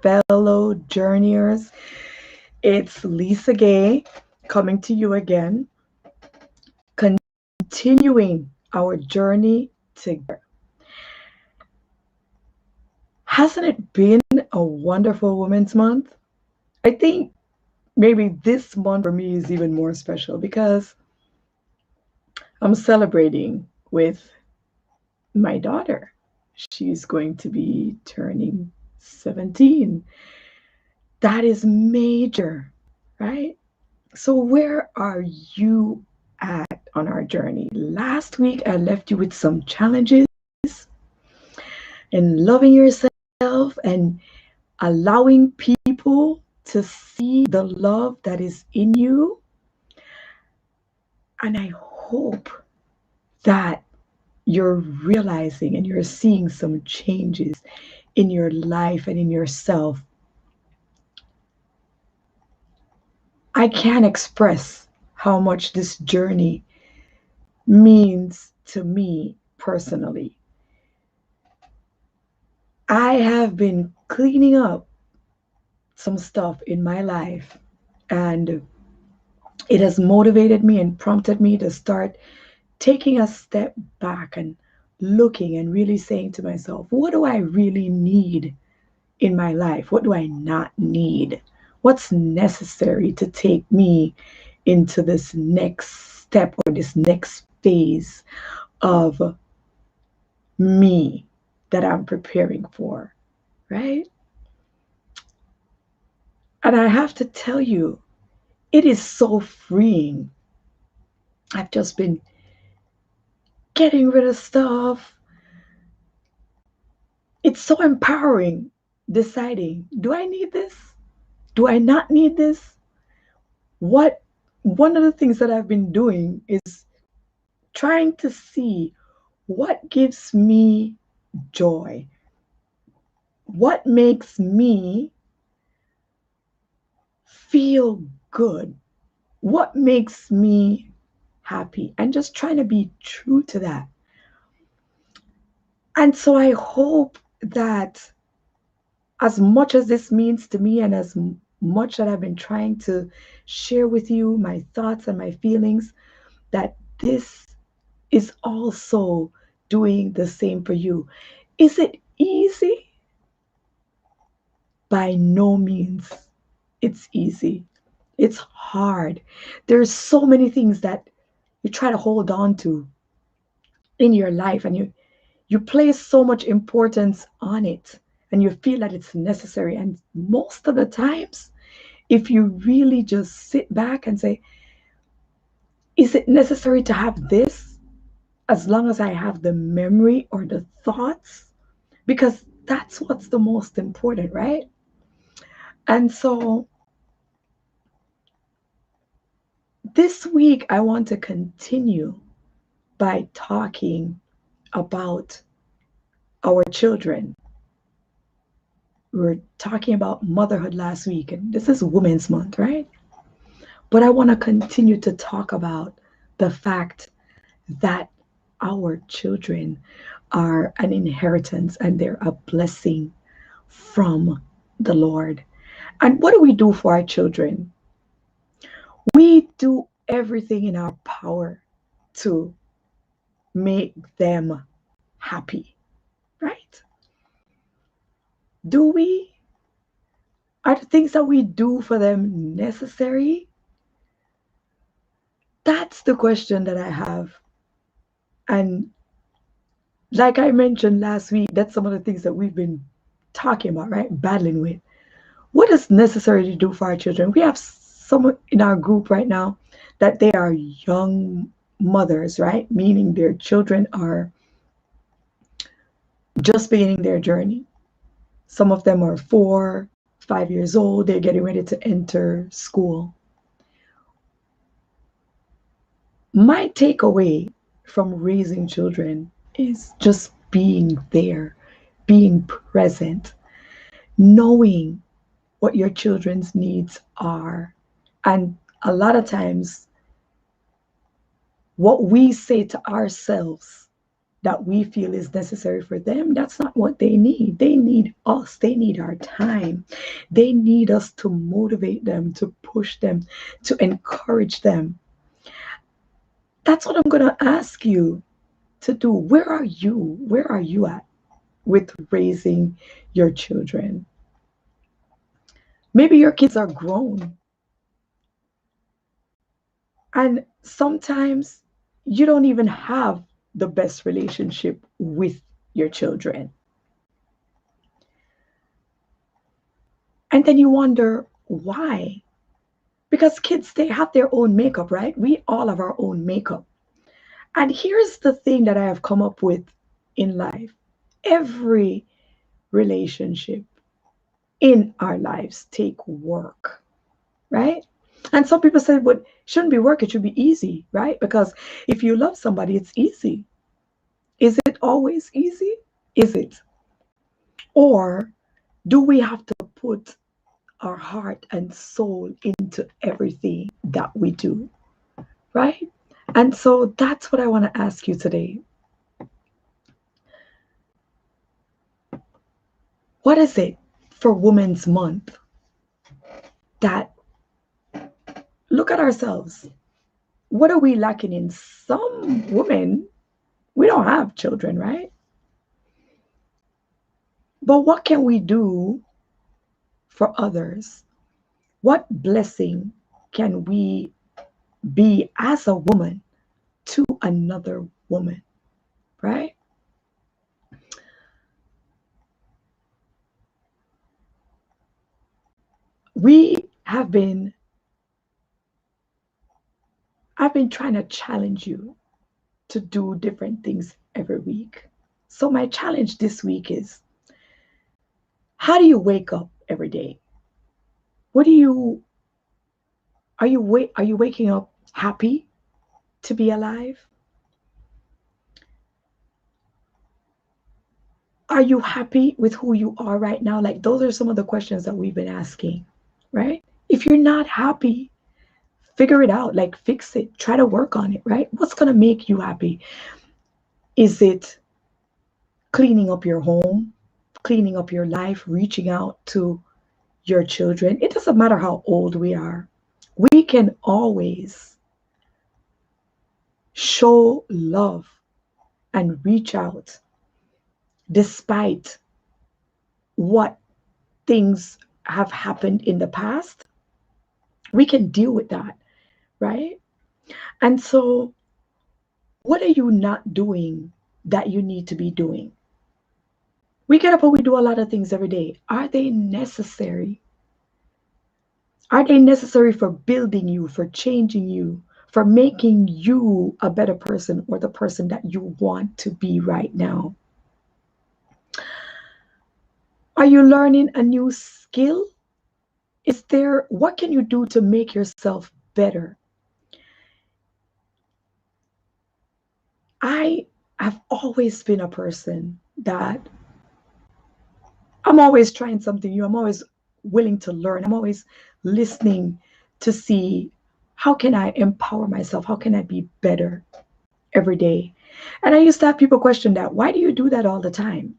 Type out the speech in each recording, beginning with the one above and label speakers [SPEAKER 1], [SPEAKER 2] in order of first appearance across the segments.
[SPEAKER 1] fellow journeyers. It's Lisa Gay coming to you again, continuing our journey together. Hasn't it been a wonderful Women's Month? I think maybe this month for me is even more special because I'm celebrating with my daughter. She's going to be turning 17. That is major, right? So, where are you at on our journey? Last week, I left you with some challenges in loving yourself and allowing people to see the love that is in you. And I hope that you're realizing and you're seeing some changes in your life and in yourself. I can't express how much this journey means to me personally. I have been cleaning up some stuff in my life, and it has motivated me and prompted me to start taking a step back and looking and really saying to myself, what do I really need in my life? What do I not need? What's necessary to take me into this next step or this next phase of me that I'm preparing for, right? And I have to tell you, it is so freeing. I've just been getting rid of stuff. It's so empowering deciding, do I need this? Do I not need this? What One of the things that I've been doing is trying to see what gives me joy, what makes me feel good, what makes me happy, and just trying to be true to that. And so I hope that as much as this means to me and as much that I've been trying to share with you my thoughts and my feelings, that this is also doing the same for you. Is it easy? By no means it's easy. It's hard. There's so many things that you try to hold on to in your life, and you place so much importance on it, and you feel that it's necessary. And most of the times, if you really just sit back and say, is it necessary to have this as long as I have the memory or the thoughts? Because that's what's the most important, right? And so this week, I want to continue by talking about our children. We were talking about motherhood last week, and this is Women's Month, right? But I want to continue to talk about the fact that our children are an inheritance and they're a blessing from the Lord. And what do we do for our children? We do everything in our power to make them happy, right? Do we? Are the things that we do for them necessary? That's the question that I have. And like I mentioned last week, that's some of the things that we've been talking about, right? Battling with. What is necessary to do for our children? We have someone in our group right now that they are young mothers, right? Meaning their children are just beginning their journey. Some of them are 4, 5 years old. They're getting ready to enter school. My takeaway from raising children is just being there, being present, knowing what your children's needs are. And a lot of times, what we say to ourselves that we feel is necessary for them, that's not what they need. They need us. They need our time. They need us to motivate them, to push them, to encourage them. That's what I'm going to ask you to do. Where are you? Where are you at with raising your children? Maybe your kids are grown, and sometimes you don't even have the best relationship with your children. And then you wonder why. Because kids, they have their own makeup, right? We all have our own makeup. And here's the thing that I have come up with in life: every relationship in our lives take work, right? And some people say, but it shouldn't be work, it should be easy, right? Because if you love somebody, it's easy. Is it always easy? Is it? Or do we have to put our heart and soul into everything that we do, right? And so that's what I want to ask you today. What is it for Women's Month that, look at ourselves? What are we lacking in? Some women, we don't have children, right? But what can we do for others? What blessing can we be as a woman to another woman, right? We have been, I've been trying to challenge you to do different things every week. So my challenge this week is, how do you wake up every day? What do you are you waking up happy to be alive? Are you happy with who you are right now? Like, those are some of the questions that we've been asking, right? If you're not happy, figure it out, like fix it, try to work on it, right? What's going to make you happy? Is it cleaning up your home, cleaning up your life, reaching out to your children? It doesn't matter how old we are. We can always show love and reach out despite what things have happened in the past. We can deal with that, right? And so, what are you not doing that you need to be doing? We get up and we do a lot of things every day. Are they necessary? Are they necessary for building you, for changing you, for making you a better person or the person that you want to be right now? Are you learning a new skill? Is there, what can you do to make yourself better? I have always been a person that I'm always trying something new. I'm always willing to learn. I'm always listening to see, how can I empower myself? How can I be better every day? And I used to have people question that. Why do you do that all the time?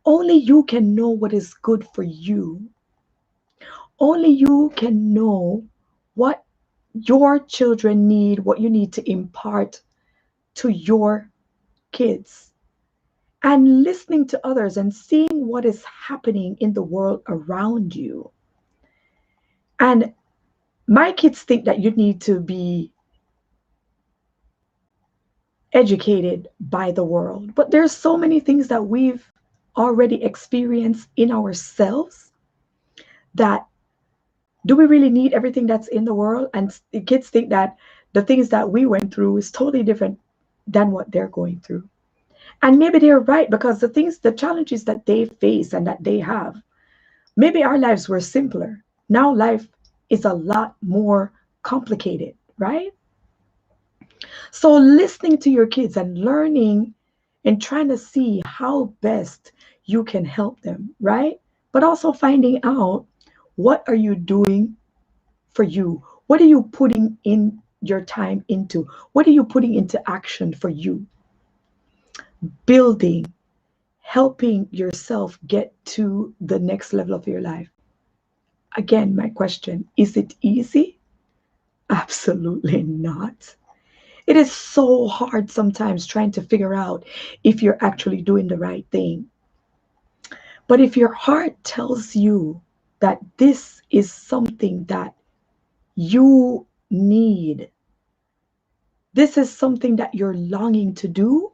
[SPEAKER 1] Only you can know what is good for you. Only you can know what your children need, what you need to impart to your kids. And listening to others and seeing what is happening in the world around you. And my kids think that you need to be educated by the world, but there's so many things that we've already experienced in ourselves that, do we really need everything that's in the world? And the kids think that the things that we went through is totally different than what they're going through. And maybe they're right, because the things, the challenges that they face and that they have, maybe our lives were simpler. Now life is a lot more complicated, right? So listening to your kids and learning and trying to see how best you can help them, right? But also finding out, what are you doing for you? What are you putting in your time into? What are you putting into action for you? building, helping yourself get to the next level of your life. Again, my question, is it easy? Absolutely not. It is so hard sometimes trying to figure out if you're actually doing the right thing. But if your heart tells you that this is something that you need, this is something that you're longing to do,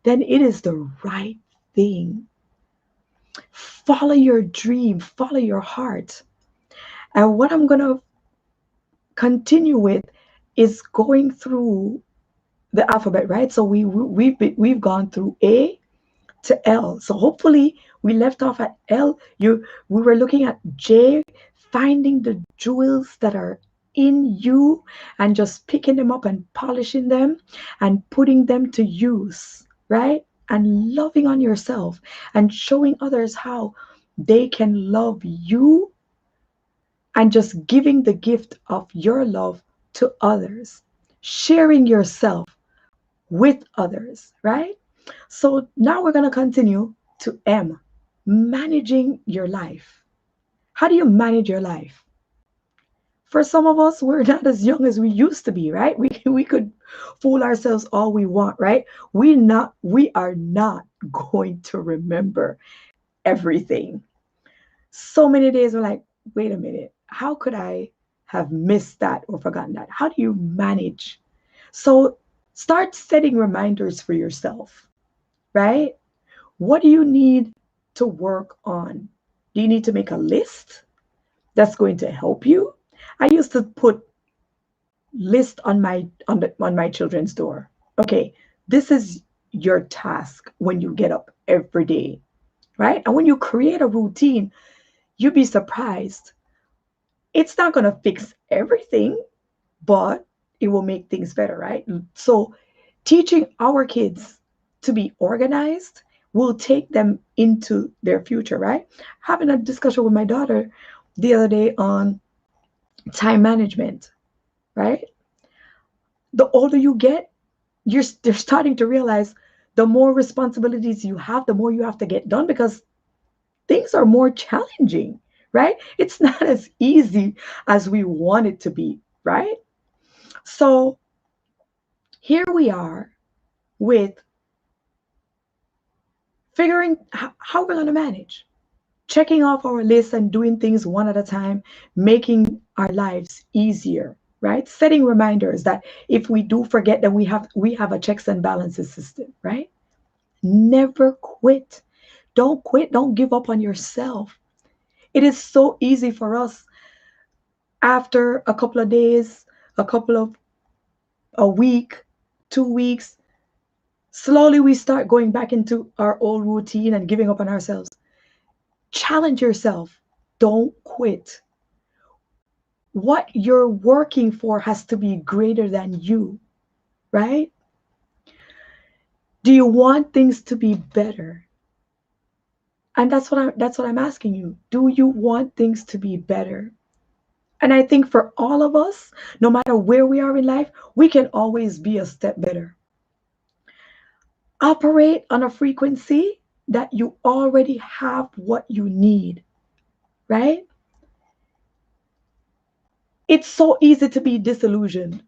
[SPEAKER 1] then it is the right thing. Follow your dream, follow your heart. And what I'm going to continue with is going through the alphabet, right? So we've gone through A to L. So hopefully we left off at L. We were looking at J, finding the jewels that are in you and just picking them up and polishing them and putting them to use, right? And loving on yourself and showing others how they can love you and just giving the gift of your love to others, sharing yourself with others, right? So now we're going to continue to M, managing your life. How do you manage your life? For some of us, we're not as young as we used to be, right? We could fool ourselves all we want, right? We are not going to remember everything. So many days we're like, wait a minute, how could I have missed that or forgotten that? How do you manage? So start setting reminders for yourself, right? What do you need to work on? Do you need to make a list that's going to help you? I used to put list on my children's door. Okay, this is your task when you get up every day, right? And when you create a routine, you'd be surprised. It's not going to fix everything, but it will make things better, right? So teaching our kids to be organized will take them into their future, right? Having a discussion with my daughter the other day on time management, right? The older you get, they're starting to realize the more responsibilities you have, the more you have to get done because things are more challenging, right? It's not as easy as we want it to be, right? So here we are with figuring how we're going to manage, checking off our list and doing things one at a time, making our lives easier, right? Setting reminders that if we do forget, then we have a checks and balances system, right? Never quit. Don't quit. Don't give up on yourself. It is so easy for us after a couple of days, a week, 2 weeks. Slowly we start going back into our old routine and giving up on ourselves. Challenge yourself. Don't quit. What you're working for has to be greater than you, right? Do you want things to be better? And that's what I'm asking you. Do you want things to be better? And I think for all of us, no matter where we are in life, we can always be a step better. Operate on a frequency that you already have what you need, right? It's so easy to be disillusioned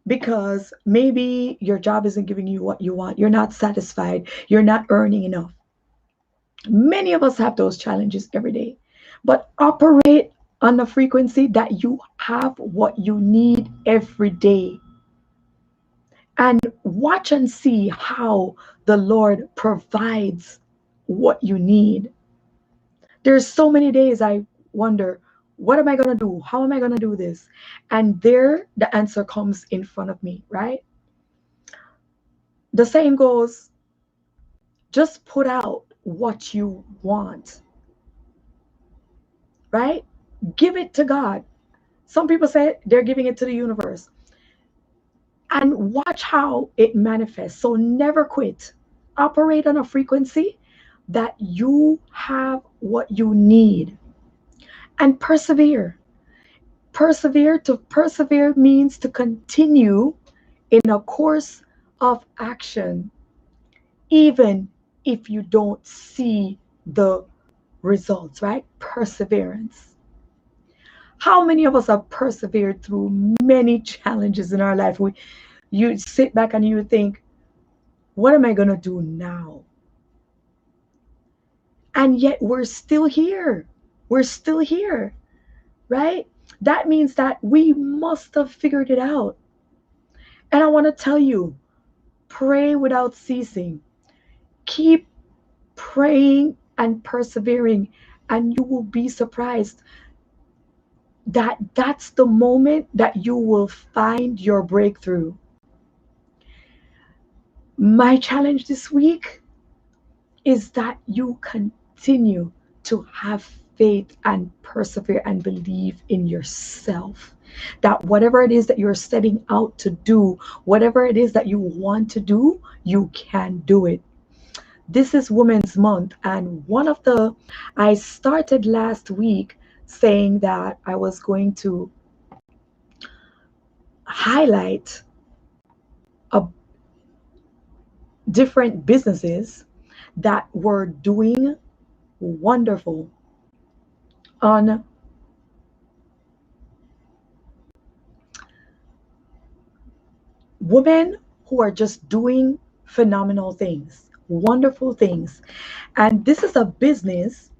[SPEAKER 1] because maybe your job isn't giving you what you want. You're not satisfied. You're not earning enough. Many of us have those challenges every day, but operate on a frequency that you have what you need every day. And watch and see how the Lord provides what you need. There's so many days I wonder, what am I going to do? How am I going to do this? And there the answer comes in front of me, right? The saying goes, just put out what you want, right? Give it to God. Some people say they're giving it to the universe. And watch how it manifests. So never quit. Operate on a frequency that you have what you need. And persevere. To persevere means to continue in a course of action. even if you don't see the results, right? Perseverance. How many of us have persevered through many challenges in our life? You sit back and you think, what am I going to do now? And yet we're still here. We're still here, right? That means that we must have figured it out. And I want to tell you, pray without ceasing. Keep praying and persevering, and you will be surprised that that's the moment that you will find your breakthrough. My challenge this week is that you continue to have faith and persevere and believe in yourself. That whatever it is that you're setting out to do, whatever it is that you want to do, you can do it. This is Women's Month, and I started last week saying that I was going to highlight a different businesses that were doing wonderful on women who are just doing phenomenal things, wonderful things. And this is a business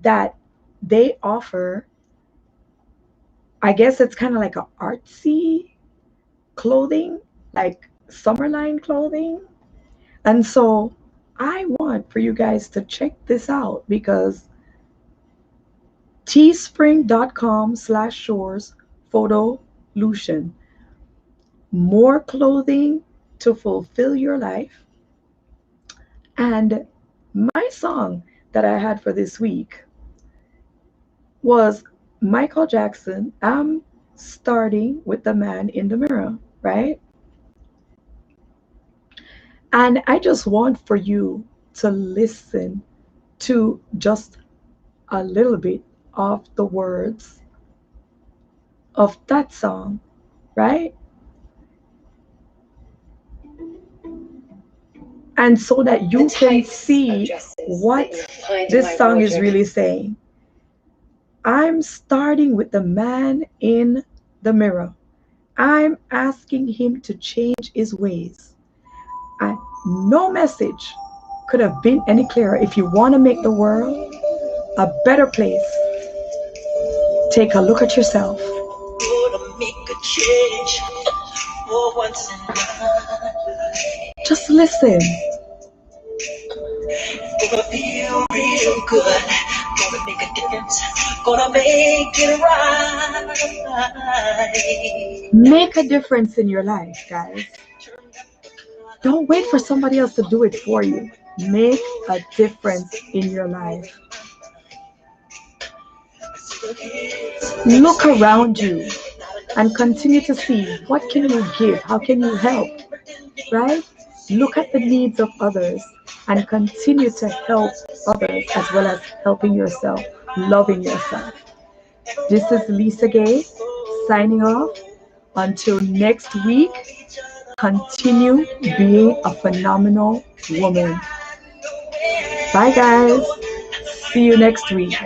[SPEAKER 1] that they offer, I guess it's kind of like a artsy clothing, like summerline clothing. And so I want for you guys to check this out because teespring.com/shores photolution. More clothing to fulfill your life. And my song that I had for this week was Michael Jackson, I'm starting with the man in the mirror, right? And I just want for you to listen to just a little bit of the words of that song, right? And so that you can see what this song is really saying. I'm starting with the man in the mirror. I'm asking him to change his ways. And no message could have been any clearer. If you want to make the world a better place, take a look at yourself. Just listen. Gonna feel real good. Gonna make a difference. Gonna make it right. Make a difference in your life, guys. Don't wait for somebody else to do it for you. Make a difference in your life. Look around you and continue to see what can you give, how can you help, right? Look at the needs of others and continue to help others as well as helping yourself, loving yourself. This is Lisa Gay signing off. Until next week, continue being a phenomenal woman. Bye, guys. See you next week.